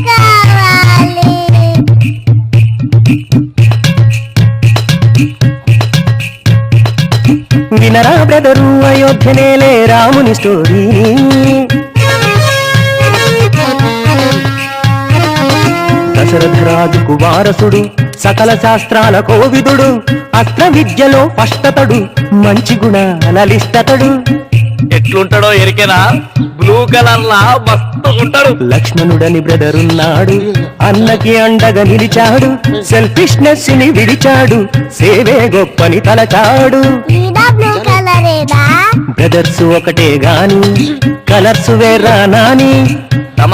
కావాలి. వినరా బ్రదరు అయోధ్యనేలే రాముని స్టోరీ. దశరథరాజుకు వారసుడు సకల శాస్త్రాల కోవిదుడు, అస్త్ర విద్యలో ఫస్టతడు మంచి గుణాలలిష్టతడు. ఎట్లుంటాడో ఎరికేనా? బ్లూ కలర్ లా మస్తు ఉంటాడు. లక్ష్మణుడని బ్రదరున్నాడు, అన్నకి అండగా నిలిచాడు, సెల్ఫిష్నెస్ ని విడిచాడు, సేవే గొప్పని తలచాడు. ఇదా బ్లూ కలరేదా? బ్రదర్స్ ఒకటే గాని కలర్స్ వేరా నాని. తమ